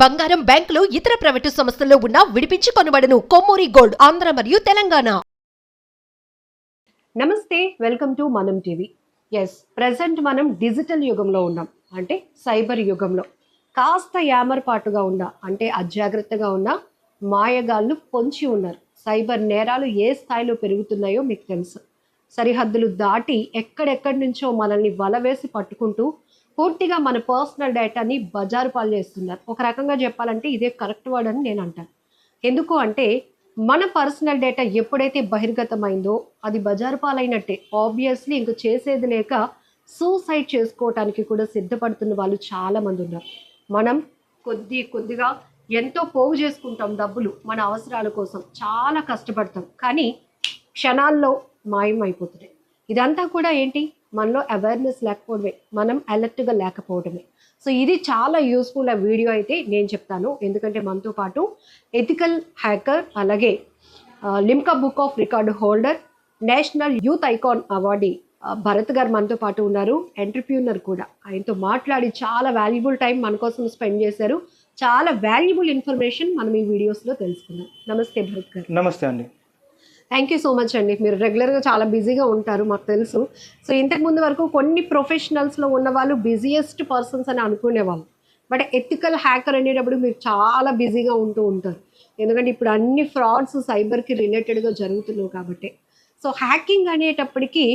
బంగారం, బ్యాంకులు, ఇతర ప్రైవేటు సంస్థల్లో ఉన్న విడిపించి కొనబడును. కొమ్మూరి గోల్డ్, ఆంధ్ర మరియు తెలంగాణ. నమస్తే, వెల్కమ్ టు మనం టీవీ. ప్రెసెంట్ మనం డిజిటల్ యుగంలో ఉన్నాం, అంటే సైబర్ యుగంలో. కాస్త యామర్పాటుగా ఉన్న, అంటే అజాగ్రత్తగా ఉన్న మాయగాళ్ళు పొంచి ఉన్నారు. సైబర్ నేరాలు ఏ స్థాయిలో పెరుగుతున్నాయో మీకు తెలుసు. సరిహద్దులు దాటి ఎక్కడెక్కడి నుంచో మనల్ని వలవేసి పట్టుకుంటూ పూర్తిగా మన పర్సనల్ డేటాని బజారు పాలు చేస్తున్నారు. ఒక రకంగా చెప్పాలంటే ఇదే కరెక్ట్ వర్డ్ అని నేను అంటాను. ఎందుకు అంటే మన పర్సనల్ డేటా ఎప్పుడైతే బహిర్గతమైందో అది బజారు పాలైనట్టే. ఆబ్వియస్లీ ఇంక చేసేది లేక సూసైడ్ చేసుకోవటానికి కూడా సిద్ధపడుతున్న వాళ్ళు చాలామంది ఉన్నారు. మనం కొద్దిగా ఎంతో పోగు చేసుకుంటాం డబ్బులు మన అవసరాల కోసం, చాలా కష్టపడతాం, కానీ క్షణాల్లో మాయం అయిపోతుంది. ఇదంతా కూడా ఏంటి, మనలో అవేర్నెస్ లేకపోవడమే, మనం అలర్ట్గా లేకపోవడమే. సో ఇది చాలా యూస్ఫుల్ వీడియో అయితే నేను చెప్తాను. ఎందుకంటే మనతో పాటు ఎథికల్ హ్యాకర్, అలాగే Limca book of record holder, national youth icon awardee Bharat గారు మనతో పాటు ఉన్నారు. ఎంటర్ప్రీనర్ కూడా. ఆయనతో మాట్లాడి చాలా వాల్యుబుల్ టైం మన కోసం స్పెండ్ చేశారు. చాలా వాల్యుబుల్ ఇన్ఫర్మేషన్ మనం ఈ వీడియోస్లో తెలుసుకుందాం. నమస్తే భరత్ గారు. నమస్తే అండి. థ్యాంక్ యూ సో మచ్ అండి. మీరు రెగ్యులర్గా చాలా బిజీగా ఉంటారు, మాకు తెలుసు. సో ఇంతకుముందు వరకు కొన్ని ప్రొఫెషనల్స్లో ఉన్న వాళ్ళు బిజియెస్ట్ పర్సన్స్ అని అనుకునేవాళ్ళు. బట్ ఎథికల్ హ్యాకర్ అనేటప్పుడు మీరు చాలా బిజీగా ఉంటూ ఉంటారు. ఎందుకంటే ఇప్పుడు అన్ని ఫ్రాడ్స్ సైబర్కి రిలేటెడ్గా జరుగుతున్నాయి కాబట్టి. సో హ్యాకింగ్ అనేటప్పటికీ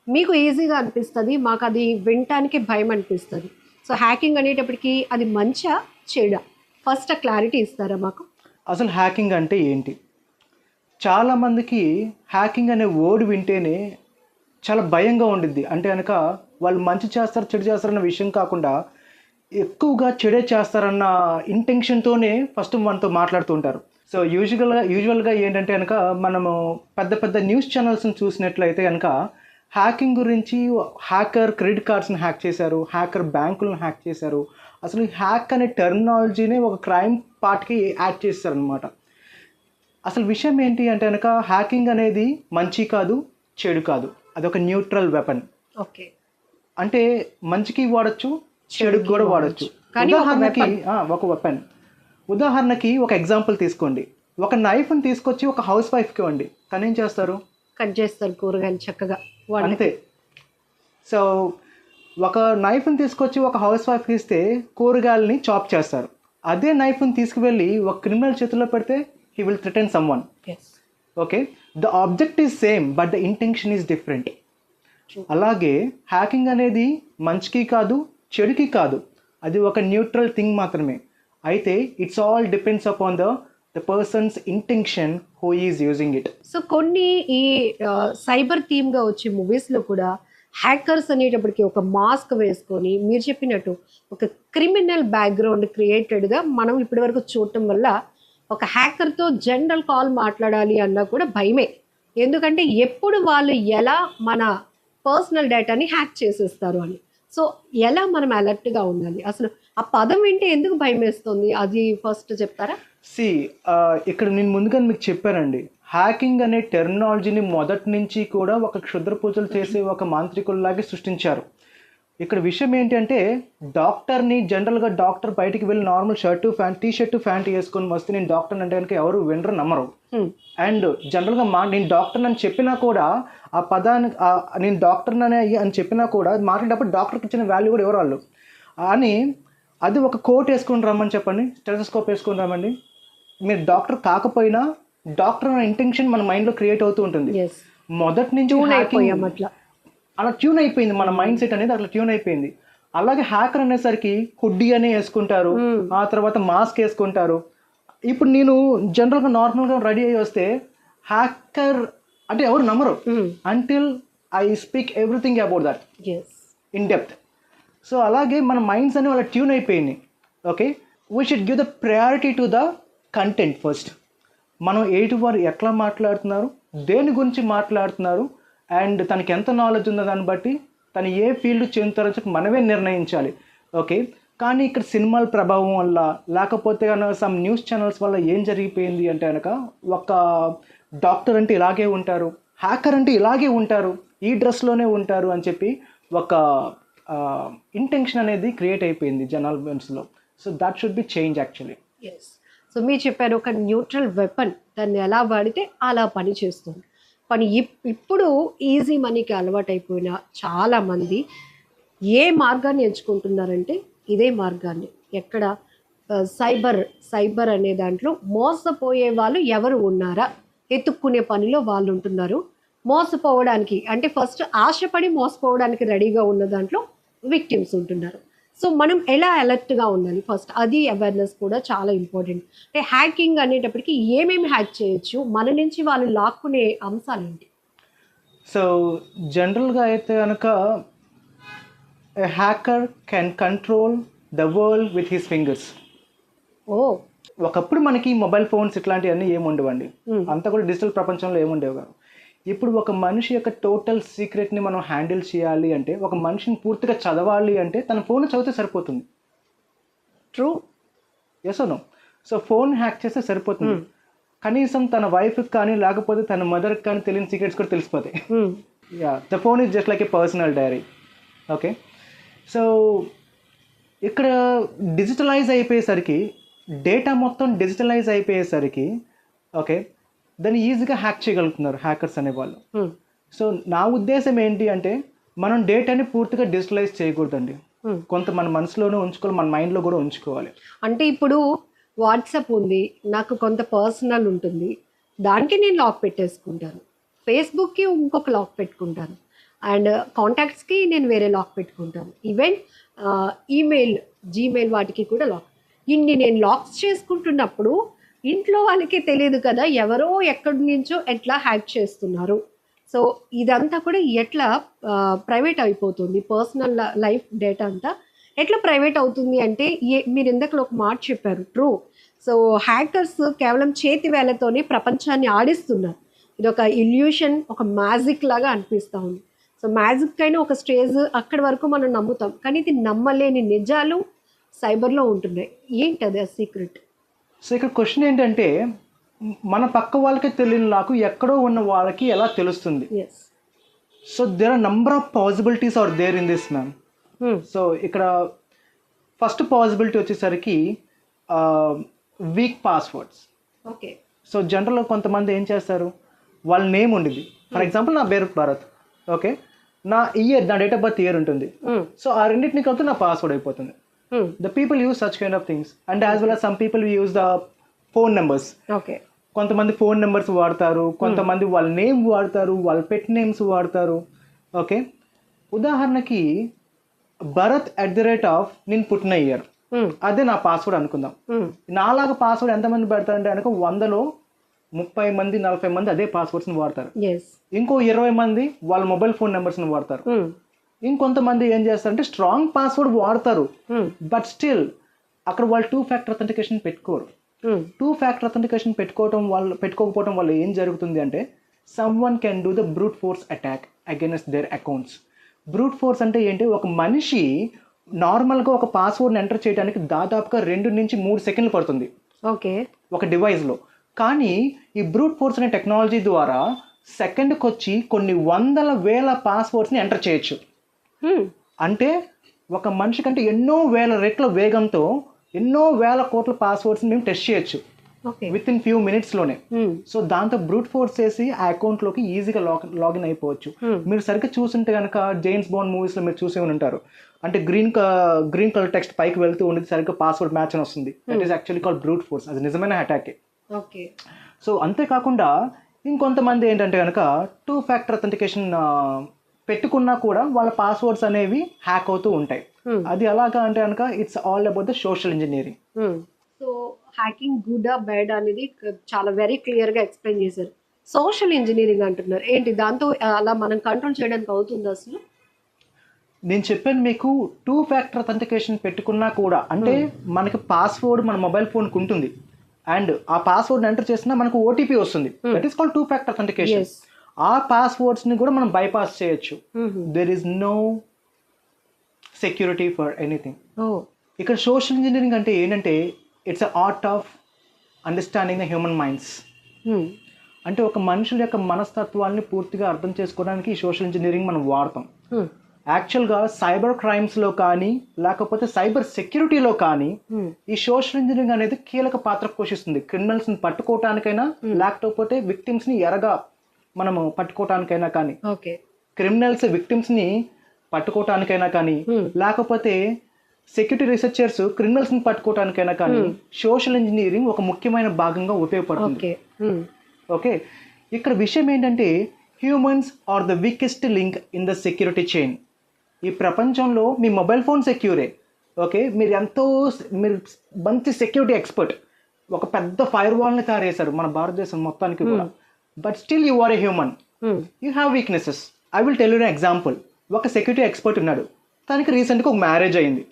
మీకు ఈజీగా అనిపిస్తుంది, మాకు అది వినటానికి భయం అనిపిస్తుంది. సో హ్యాకింగ్ అనేటప్పటికీ అది మంచా చెడా, ఫస్ట్ క్లారిటీ ఇస్తారా మాకు? అసలు హ్యాకింగ్ అంటే ఏంటి? చాలామందికి హ్యాకింగ్ అనే వర్డ్ వింటేనే చాలా భయంగా ఉండిద్ది. అంటే కనుక వాళ్ళు మంచి చేస్తారు, చెడు చేస్తారన్న విషయం కాకుండా ఎక్కువగా చెడే చేస్తారన్న ఇంటెన్షన్తోనే ఫస్ట్ మనతో మాట్లాడుతూ ఉంటారు. సో యూజువల్గా ఏంటంటే కనుక మనము పెద్ద న్యూస్ ఛానల్స్ని చూసినట్లయితే కనుక హ్యాకింగ్ గురించి, హ్యాకర్ క్రెడిట్ కార్డ్స్ని హ్యాక్ చేశారు, హ్యాకర్ బ్యాంకులను హ్యాక్ చేశారు, అసలు హ్యాక్ అనే టెర్మినాలజీని ఒక క్రైమ్ పార్ట్కి యాడ్ చేస్తారనమాట. అసలు విషయం ఏంటి అంటే కనుక హ్యాకింగ్ అనేది మంచి కాదు, చెడు కాదు, అది ఒక న్యూట్రల్ వెపన్. ఓకే, అంటే మంచికి వాడచ్చు, చెడుకి కూడా వాడచ్చు. ఉదాహరణకి ఒక వెపన్. ఉదాహరణకి ఒక ఎగ్జాంపుల్ తీసుకోండి. ఒక నైఫ్ని తీసుకొచ్చి ఒక హౌస్ వైఫ్కి ఇవ్వండి, కానీ ఏం చేస్తారు? కట్ చేస్తారు కూరగాయలు చక్కగా, అంతే. సో ఒక నైఫ్ని తీసుకొచ్చి ఒక హౌస్ వైఫ్కి ఇస్తే కూరగాయలని చాప్ చేస్తారు. అదే నైఫ్ని తీసుకువెళ్ళి ఒక క్రిమినల్ చేతిలో పెడితే he will threaten someone. Yes. Okay, the object is same but the intention is different. అలాగే హ్యాకింగ్ అనేది మంచికి కాదు, చెడుకి కాదు, అది ఒక న్యూట్రల్ థింగ్ మాత్రమే. అయితే it's all depends upon the persons intention who is using it. So కొన్ని ఈ సైబర్ థీమ్గా వచ్చే మూవీస్లో కూడా హ్యాకర్స్ అనేటప్పటికి ఒక మాస్క్ వేసుకొని మీరు చెప్పినట్టు ఒక క్రిమినల్ బ్యాక్గ్రౌండ్ క్రియేటెడ్గా మనం ఇప్పటివరకు చూడటం వల్ల ఒక హ్యాకర్తో జనరల్ కాల్ మాట్లాడాలి అన్నా కూడా భయమే. ఎందుకంటే ఎప్పుడు వాళ్ళు ఎలా మన పర్సనల్ డేటాని హ్యాక్ చేసేస్తారు అని. సో ఎలా మనం అలర్ట్గా ఉండాలి? అసలు ఆ పదం వింటే ఎందుకు భయం వేస్తుంది, అది ఫస్ట్ చెప్తారా? ఇక్కడ నేను ముందుగా మీకు చెప్పానండి, హ్యాకింగ్ అనే టెర్మినాలజీని మొదటి నుంచి కూడా ఒక క్షుద్ర పూజలు చేసే ఒక మాంత్రికుల్లాగే సృష్టించారు. ఇక్కడ విషయం ఏంటి అంటే డాక్టర్ని జనరల్గా డాక్టర్ బయటికి వెళ్ళి నార్మల్ టీ షర్టు ప్యాంట్ వేసుకొని వస్తే నేను డాక్టర్ అంటే కనుక ఎవరు వినరు, నమ్మరు. అండ్ జనరల్గా నేను డాక్టర్ అని చెప్పినా కూడా ఆ పదానికి నేను డాక్టర్ అని చెప్పినా కూడా మాట్లాడేటప్పుడు డాక్టర్కి ఇచ్చిన వాల్యూ కూడా ఎవరు వాళ్ళు అని. అది ఒక కోట్ వేసుకొని రమ్మని చెప్పండి, స్టెథోస్కోప్ వేసుకొని రమ్మండి, మీరు డాక్టర్ కాకపోయినా డాక్టర్ అనే ఇంటెన్షన్ మన మైండ్లో క్రియేట్ అవుతూ ఉంటుంది. మొదటి నుంచి అలా ట్యూన్ అయిపోయింది, మన మైండ్ సెట్ అనేది అట్లా ట్యూన్ అయిపోయింది. అలాగే హ్యాకర్ అనేసరికి హుడ్డీ అనే వేసుకుంటారు, ఆ తర్వాత మాస్క్ వేసుకుంటారు. ఇప్పుడు నేను జనరల్గా నార్మల్గా రెడీ అయ్యి వస్తే హ్యాకర్ అంటే ఎవరు నమ్మరు until I speak everything about that in depth. So అలాగే మన మైండ్స్ అనేవి అలా ట్యూన్ అయిపోయింది. Okay, we should give the priority to the content first. మనం వారు ఎట్లా మాట్లాడుతున్నారు, దేని గురించి మాట్లాడుతున్నారు, అండ్ తనకి ఎంత నాలెడ్జ్ ఉందో దాన్ని బట్టి తను ఏ ఫీల్డ్ చెందుతారో చెప్పి మనమే నిర్ణయించాలి. ఓకే, కానీ ఇక్కడ సినిమాల ప్రభావం వల్ల లేకపోతే కనుక సమ్ న్యూస్ ఛానల్స్ వల్ల ఏం జరిగిపోయింది అంటే కనుక ఒక డాక్టర్ అంటే ఇలాగే ఉంటారు, హ్యాకర్ అంటే ఇలాగే ఉంటారు, ఈ డ్రెస్లోనే ఉంటారు అని చెప్పి ఒక ఇంటెన్షన్ అనేది క్రియేట్ అయిపోయింది జనాల మనసులో. So that should be change actually. Yes. So మీరు చెప్పారు ఒక న్యూట్రల్ వెపన్, దాన్ని ఎలా వాడితే అలా పని చేస్తుంది. కానీ ఇప్పుడు ఈజీ మనీకి అలవాటైపోయిన చాలామంది ఏ మార్గాన్ని ఎంచుకుంటున్నారంటే ఇదే మార్గాన్ని. ఎక్కడ సైబర్ అనే దాంట్లో మోసపోయే వాళ్ళు ఎవరు ఉన్నారా ఎత్తుక్కునే పనిలో వాళ్ళు ఉంటున్నారు. మోసపోవడానికి అంటే ఫస్ట్ ఆశపడి మోసపోవడానికి రెడీగా ఉన్న దాంట్లో విక్టిమ్స్ ఉంటున్నారు. సో మనం ఎలా అలర్ట్గా ఉండాలి ఫస్ట్, అది అవేర్నెస్ కూడా చాలా ఇంపార్టెంట్. అంటే హ్యాకింగ్ అనేటప్పటికి ఏమేమి హ్యాక్ చేయొచ్చు, మన నుంచి వాళ్ళు లాక్కునే అంశాలు ఏంటి? సో జనరల్గా అయితే కనుక a hacker can control the world with his fingers. ఓ, ఒకప్పుడు మనకి మొబైల్ ఫోన్స్ ఇట్లాంటివన్నీ ఏమి ఉండవండి, అంతా కూడా డిజిటల్ ప్రపంచంలో ఏముండేవి కాదు. ఇప్పుడు ఒక మనిషి యొక్క టోటల్ సీక్రెట్ని మనం హ్యాండిల్ చేయాలి అంటే, ఒక మనిషిని పూర్తిగా చదవాలి అంటే తన ఫోన్ చదివితే సరిపోతుంది. True. Yes no? So phone hack చేస్తే సరిపోతుంది. కనీసం తన వైఫ్కి కానీ లేకపోతే తన మదర్కి కానీ తెలియని సీక్రెట్స్ కూడా తెలిసిపోతాయి. The phone is just like A personal diary. Okay, so ఇక్కడ డిజిటలైజ్ అయిపోయేసరికి, డేటా మొత్తం డిజిటలైజ్ అయిపోయేసరికి ఓకే దాన్ని ఈజీగా హ్యాక్ చేయగలుగుతున్నారు హ్యాకర్స్ అనేవాళ్ళు. సో నా ఉద్దేశం ఏంటి అంటే, మనం డేటాని పూర్తిగా డిజిటలైజ్ చేయకూడదండి. కొంత మన మనసులోనే ఉంచుకోవాలి, మన మైండ్లో కూడా ఉంచుకోవాలి. అంటే ఇప్పుడు వాట్సాప్ ఉంది, నాకు కొంత పర్సనల్ ఉంటుంది, దానికి నేను లాక్ పెట్టేసుకుంటాను. ఫేస్బుక్కి ఇంకొక లాక్ పెట్టుకుంటాను, అండ్ కాంటాక్ట్స్కి నేను వేరే లాక్ పెట్టుకుంటాను. ఈవెన్ ఈమెయిల్, జీమెయిల్ వాటికి కూడా లాక్. ఇన్ని నేను లాక్స్ చేసుకుంటున్నప్పుడు ఇంట్లో వాళ్ళకి తెలియదు కదా ఎవరో ఎక్కడి నుంచో ఎట్లా హ్యాక్ చేస్తున్నారు. సో ఇదంతా కూడా ఎట్లా ప్రైవేట్ అయిపోతుంది, పర్సనల్ లైఫ్ డేటా అంతా ఎట్లా ప్రైవేట్ అవుతుంది అంటే, మీరు ఇందాక ఒక మాట చెప్పారు, ట్రూ. సో హ్యాకర్స్ కేవలం చేతి వేలతోనే ప్రపంచాన్ని ఆడిస్తున్నారు. ఇది ఒక ఇల్యూషన్, ఒక మ్యాజిక్ లాగా అనిపిస్తూ ఉంది. సో మ్యాజిక్ అయినా ఒక స్టేజ్ అక్కడి వరకు మనం నమ్ముతాం, కానీ ఇది నమ్మలేని నిజాలు సైబర్లో ఉంటున్నాయి. ఏంటది ఆ సీక్రెట్? సో ఇక్కడ క్వశ్చన్ ఏంటంటే, మన పక్క వాళ్ళకి తెలియని నాకు ఎక్కడో ఉన్న వాళ్ళకి ఎలా తెలుస్తుంది? Yes. So there are number of possibilities are there in this ma'am. So ఇక్కడ ఫస్ట్ పాసిబిలిటీ వచ్చేసరికి వీక్ పాస్వర్డ్స్. ఓకే. సో జనరల్గా కొంతమంది ఏం చేస్తారు, వాళ్ళ నేమ్ ఉండింది, ఫర్ ఎగ్జాంపుల్ నా పేరు భరత్, ఓకే, నా ఇయర్, నా డేట్ ఆఫ్ బర్త్ ఇయర్ ఉంటుంది. సో ఆ రెండింటిని కలిపి నా పాస్వర్డ్ అయిపోతుంది. The people use such kind of things, and as well as some people use the phone numbers. Okay. కొంతమంది ఫోన్ నెంబర్స్ వాడతారు, కొంతమంది వాళ్ళ నేమ్ వాడతారు, వాళ్ళ పెట్ నేమ్స్ వాడతారు. ఓకే, ఉదాహరణకి భరత్ @ నేను పుట్టిన ఇయర్, అదే నా పాస్వర్డ్ అనుకుందాం. నాలాగా పాస్వర్డ్ ఎంతమంది పెడతారంటే కనుక 100లో 30 మంది 40 మంది అదే పాస్వర్డ్స్ని వాడతారు. ఇంకో 20 మంది వాళ్ళ మొబైల్ ఫోన్ నెంబర్స్ని వాడతారు. ఇంకొంతమంది ఏం చేస్తారంటే స్ట్రాంగ్ పాస్వర్డ్ వాడతారు, బట్ స్టిల్ అక్కడ వాళ్ళు 2 ఫ్యాక్టర్ అథెంటికేషన్ పెట్టుకోరు. 2 ఫ్యాక్టర్ అథెంటికేషన్ పెట్టుకోకపోవడం వల్ల ఏం జరుగుతుంది అంటే, someone can do the brute force attack against their accounts. Brute force అంటే ఏంటి, ఒక మనిషి నార్మల్గా ఒక పాస్వర్డ్ని ఎంటర్ చేయడానికి దాదాపుగా 2 నుంచి 3 సెకండ్లు పడుతుంది ఓకే ఒక డివైస్లో. కానీ ఈ బ్రూట్ ఫోర్స్ అనే టెక్నాలజీ ద్వారా సెకండ్కి వచ్చి కొన్ని 100,000 పాస్వర్డ్స్ని ఎంటర్ చేయొచ్చు. అంటే ఒక మనిషి కంటే ఎన్నో వేల రెట్ల వేగంతో ఎన్నో వేల కోట్ల పాస్వర్డ్స్ని మేము టెస్ట్ చేయొచ్చు విత్ ఇన్ ఫ్యూ మినిట్స్లోనే. సో దాంతో బ్రూట్ ఫోర్స్ చేసి ఆ అకౌంట్లోకి ఈజీగా లాగిన్ అయిపోవచ్చు. మీరు సరిగ్గా చూస్తుంటే కనుక జేమ్స్ బాండ్ మూవీస్లో మీరు చూసే ఉంటారు, అంటే గ్రీన్ కలర్ టెక్స్ట్ పైకి వెళ్తూ ఉండేది, సరిగ్గా పాస్వర్డ్ మ్యాచ్ అని వస్తుంది. That is actually called brute force. అది నిజమైన అటాకే. ఓకే. సో అంతేకాకుండా ఇంకొంతమంది ఏంటంటే కనుక 2 ఫ్యాక్టర్ అథెంటికేషన్ పెట్టుకున్నా కూడా వాళ్ళ పాస్వర్డ్స్ అనేవి హ్యాక్ అవుతూ ఉంటాయి. అది ఎలాగా అంటే కనుక it's all about the social engineering. So hacking గుడా బ్యాడ్ అనేది చాలా వెరీ క్లియర్గా ఎక్స్ప్లెయిన్ చేశారు. సోషల్ ఇంజనీరింగ్ అంటున్నారు ఏంటి, దాంతో అలా మనం కంట్రోల్ చేయడానికి అవుతుంది అసలు? నేను చెప్పాను మీకు, 2 ఫ్యాక్టర్ అథెంటికేషన్ పెట్టుకున్నా కూడా, అంటే మనకి పాస్వర్డ్ మన మొబైల్ ఫోన్కి ఉంటుంది, అండ్ ఆ పాస్వర్డ్ ఎంటర్ చేసినా మనకు ఓటీపీ వస్తుంది. That is called 2 factor authentication. ఆ పాస్వర్డ్స్ని కూడా మనం బైపాస్ చేయొచ్చు. There is no security for anything. ఇక్కడ సోషల్ ఇంజనీరింగ్ అంటే ఏంటంటే, it's a art of understanding the human minds. అంటే ఒక మనుషుల యొక్క మనస్తత్వాన్ని పూర్తిగా అర్థం చేసుకోవడానికి ఈ సోషల్ ఇంజనీరింగ్ మనం వాడతాం. యాక్చువల్గా సైబర్ క్రైమ్స్లో కానీ లేకపోతే సైబర్ సెక్యూరిటీలో కానీ ఈ సోషల్ ఇంజనీరింగ్ అనేది కీలక పాత్ర పోషిస్తుంది. క్రిమినల్స్ని పట్టుకోవటానికైనా లేకపోతే విక్టిమ్స్ని ఎరగా మనము పట్టుకోవటానికైనా కానీ, క్రిమినల్స్ విక్టిమ్స్ని పట్టుకోవటానికైనా కానీ, లేకపోతే సెక్యూరిటీ రీసెర్చర్స్ క్రిమినల్స్ని పట్టుకోవటానికైనా కానీ సోషల్ ఇంజనీరింగ్ ఒక ముఖ్యమైన భాగంగా ఉపయోగపడుతుంది. ఓకే, ఇక్కడ విషయం ఏంటంటే humans are the weakest link in the security chain. ఈ ప్రపంచంలో మీ మొబైల్ ఫోన్ సెక్యూరే. ఓకే, మీరు మంచి సెక్యూరిటీ ఎక్స్పర్ట్, ఒక పెద్ద ఫైర్ వాల్ని తయారు చేశారు మన భారతదేశం మొత్తానికి కూడా. But still you are a human, you have weaknesses. I will tell you an example. ఒక సెక్యూరిటీ ఎక్స్పర్ట్ ఉన్నాడు, తనకి రీసెంట్గా ఒక మ్యారేజ్ అయింది.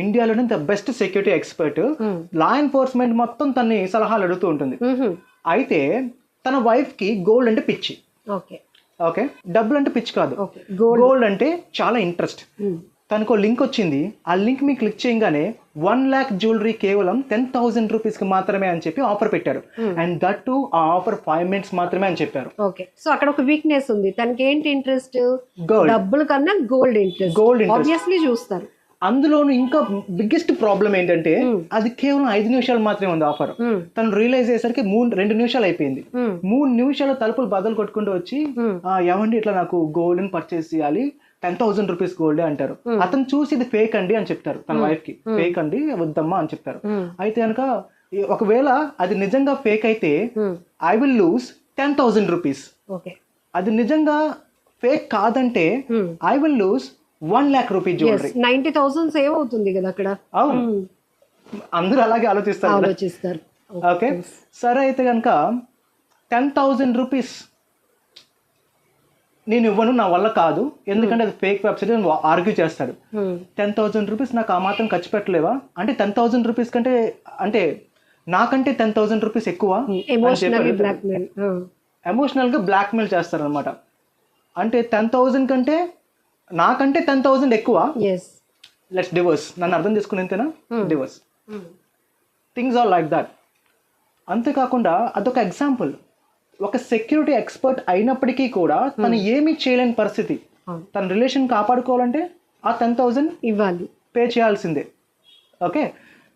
ఇండియాలోనే the best security expert, law enforcement మొత్తం తన్ని సలహాలు అడుగుతూ ఉంటుంది. అయితే తన వైఫ్కి గోల్డ్ అంటే పిచ్చి. ఓకే, డబ్బులు అంటే పిచ్చి కాదు, గోల్డ్ అంటే చాలా ఇంట్రెస్ట్. తనకు లింక్ వచ్చింది, ఆ లింక్ మీకు క్లిక్ చేయగానే 1 lakh జ్యువెలరీ కేవలం 10,000 రూపీస్కి మాత్రమే అని చెప్పి ఆఫర్ పెట్టారు. అండ్ దట్ టు ఆ ఆఫర్ 5 minutes మాత్రమే అని చెప్పారు. ఓకే, సో అక్కడ ఒక వీక్నెస్ ఉంది. తనకి ఏంటి ఇంట్రెస్ట్? డబ్బుల కన్నా గోల్డ్ ఇంట్రెస్ట్. ఆబ్వియస్లీ చూస్తారు. అందులోను ఇంకా బిగ్గెస్ట్ ప్రాబ్లం ఏంటంటే అది కేవలం 5 నిమిషాలు మాత్రమే ఉంది ఆఫర్. తను రియలైజ్ అయ్యేసరికి 2 నిమిషాలు అయిపోయింది. 3 నిమిషాలు తలుపులు బదులు కొట్టుకుంటూ వచ్చి, ఏమండి ఇట్లా నాకు గోల్డ్ పర్చేస్ చేయాలి, 10,000 రూపీస్ గోల్డ్ అంటారు. అతను చూసి ఇది ఫేక్ అండి అని చెప్తారు తన వైఫ్ కి. ఫేక్ అండి వద్దమ్మా అని చెప్తారు. అయితే కనుక ఒకవేళ అది నిజంగా ఫేక్ అయితే ఐ విల్ లూజ్ 10,000 రూపీస్. అది నిజంగా ఫేక్ కాదంటే I will lose 1 lakh rupees jewellery. 90,000 save అవుతుంది కదా అక్కడ. అవును, అందరూ అలాగే ఆలోచిస్తారు. ఓకే, సరే అయితే కనుక 10,000 రూపీస్ నేను ఇవ్వను, నా వల్ల కాదు, ఎందుకంటే అది ఫేక్ వెబ్సైట్ అని ఆర్గ్యూ చేస్తాడు. 10,000 రూపీస్ నాకు ఆ మాత్రం ఖర్చు పెట్టలేవా అంటే 10,000 రూపీస్ కంటే అంటే నాకంటే 10,000 రూపీస్ ఎక్కువ ఎమోషనల్గా బ్లాక్మెయిల్ చేస్తారు అనమాట. అంటే 10,000 కంటే నాకంటే 10,000 ఎక్కువ, లెట్స్ డివోర్స్. నన్ను అర్థం చేసుకుని ఎంతేనా, divorce. Things are like that. అంతేకాకుండా అదొక ఎగ్జాంపుల్. ఒక సెక్యూరిటీ ఎక్స్పర్ట్ అయినప్పటికీ కూడా తను ఏమీ చేయలేని పరిస్థితి. తన రిలేషన్ కాపాడుకోవాలంటే ఆ 10,000 ఇవ్వాలి, పే చేయాల్సిందే. ఓకే,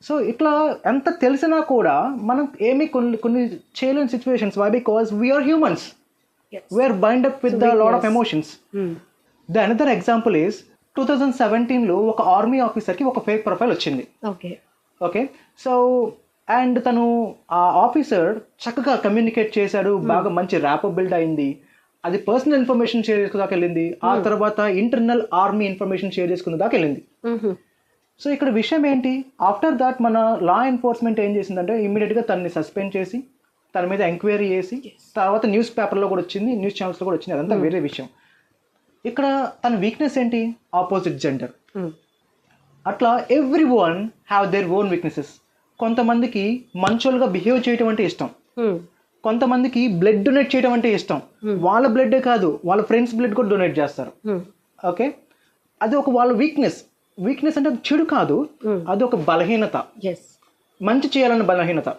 సో ఇట్లా ఎంత తెలిసినా కూడా మనం ఏమీ కొన్ని చేయలేని situations. Why? Because we are humans, we are bind up with the lot of emotions. The another example is 2017లో ఒక ఆర్మీ ఆఫీసర్కి ఒక ఫేక్ ప్రొఫైల్ వచ్చింది. ఓకే, సో అండ్ తను ఆ ఆఫీసర్ చక్కగా కమ్యూనికేట్ చేశాడు, బాగా మంచి ర్యాపో బిల్డ్ అయింది. అది పర్సనల్ ఇన్ఫర్మేషన్ షేర్ చేసుకునే దాకా వెళ్ళింది, ఆ తర్వాత ఇంటర్నల్ ఆర్మీ ఇన్ఫర్మేషన్ షేర్ చేసుకునే దాకా వెళ్ళింది. సో ఇక్కడ విషయం ఏంటి, ఆఫ్టర్ దాట్ మన లా ఎన్ఫోర్స్మెంట్ ఏం చేసిందంటే ఇమ్మీడియట్గా తనని సస్పెండ్ చేసి తన మీద ఎంక్వైరీ చేసి తర్వాత న్యూస్ పేపర్లో కూడా వచ్చింది, న్యూస్ ఛానల్స్లో కూడా వచ్చింది. అదంతా వేరే విషయం. ఇక్కడ తన వీక్నెస్ ఏంటి, ఆపోజిట్ జెండర్. అట్లా every one have their own weaknesses. కొంతమందికి మంచోళ్ళుగా బిహేవ్ చేయటం అంటే ఇష్టం, కొంతమందికి బ్లడ్ డొనేట్ చేయడం అంటే ఇష్టం. వాళ్ళ బ్లడ్డే కాదు, వాళ్ళ ఫ్రెండ్స్ బ్లడ్ కూడా డొనేట్ చేస్తారు. ఓకే, అది ఒక వాళ్ళ వీక్నెస్. వీక్నెస్ అంటే అది చెడు కాదు, అది ఒక బలహీనత, మంచి చేయాలన్న బలహీనత.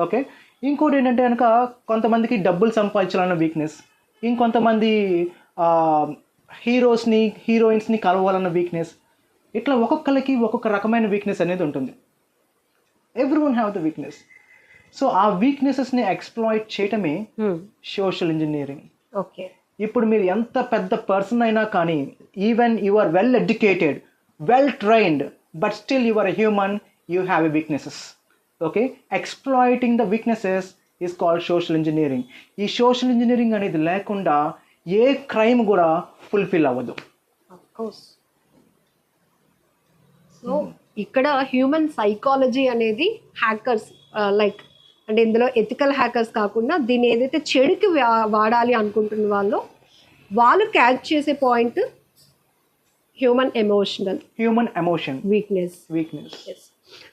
ఓకే, ఇంకోటి ఏంటంటే కనుక కొంతమందికి డబ్బులు సంపాదించాలన్న వీక్నెస్, ఇంకొంతమంది హీరోయిన్స్ని కలవాలన్న వీక్నెస్. ఇట్లా ఒక్కొక్కరికి ఒక్కొక్క రకమైన వీక్నెస్ అనేది ఉంటుంది. Everyone have the weakness. So ఆ వీక్నెసెస్ని ఎక్స్ప్లాయిట్ చేయటమే సోషల్ ఇంజనీరింగ్. ఓకే, ఇప్పుడు మీరు ఎంత పెద్ద పర్సన్ అయినా కానీ, even you are well educated, well trained, but still you are a human, you have a weaknesses. Okay, exploiting the weaknesses is called social engineering. ఈ సోషల్ ఇంజనీరింగ్ అనేది లేకుండా ఏ క్రైమ్ కూడా ఫుల్ఫిల్ అవ్వదు. సో ఇక్కడ human psychology అనేది hackers like అంటే ఇందులో ఎథికల్ హ్యాకర్స్ కాకుండా దీన్ని ఏదైతే చెడుకి వాడాలి అనుకుంటున్న వాళ్ళు క్యాచ్ చేసే point human emotion weakness.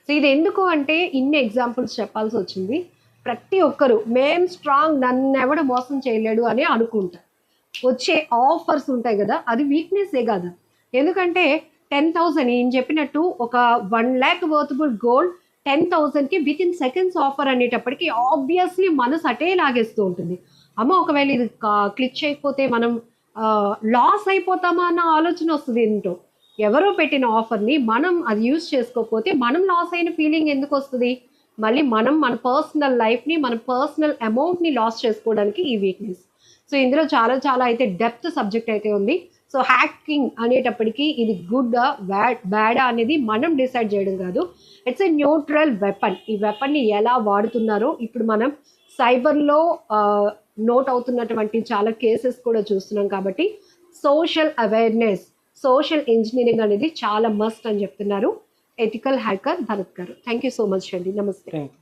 So ఇది ఎందుకు అంటే ఇన్ని ఎగ్జాంపుల్స్ చెప్పాల్సి వచ్చింది. ప్రతి ఒక్కరు మేం స్ట్రాంగ్, నన్ను ఎవడు మోసం చేయలేడు అని అనుకుంటారు. వచ్చే ఆఫర్స్ ఉంటాయి కదా, అది వీక్నెస్సే కదా. ఎందుకంటే 10,000 ఈయన చెప్పినట్టు ఒక 1 lakh వర్తబుల్ గోల్డ్ 10,000కి విత్ ఇన్ సెకండ్స్ ఆఫర్ అనేటప్పటికి ఆబ్వియస్లీ మనసు అటే లాగేస్తూ ఉంటుంది. అమ్మ ఒకవేళ ఇది క్లిక్ చేయకపోతే మనం లాస్ అయిపోతామా అన్న ఆలోచన వస్తుంది ఏంటో. ఎవరో పెట్టిన ఆఫర్ని మనం అది యూజ్ చేసుకోకపోతే మనం లాస్ అయిన ఫీలింగ్ ఎందుకు వస్తుంది? మళ్ళీ మనం మన పర్సనల్ లైఫ్ని, మన పర్సనల్ అమౌంట్ని లాస్ చేసుకోవడానికి ఈ వీక్నెస్. సో ఇందులో చాలా చాలా అయితే డెప్త్ సబ్జెక్ట్ అయితే ఉంది. సో హ్యాకింగ్ అనేటప్పటికీ ఇది గుడ్ బ్యాడా అనేది మనం డిసైడ్ చేయడం కాదు. It's a neutral weapon. ఈ వెపన్ని ఎలా వాడుతున్నారో ఇప్పుడు మనం సైబర్లో నోట్ అవుతున్నటువంటి చాలా కేసెస్ కూడా చూస్తున్నాం. కాబట్టి సోషల్ అవేర్నెస్, సోషల్ ఇంజనీరింగ్ అనేది చాలా మస్ట్ అని చెప్తున్నారు ఎథికల్ హ్యాకర్ భరత్ గారు. థ్యాంక్ యూ సో మచ్ అండి. నమస్తే. Thank you.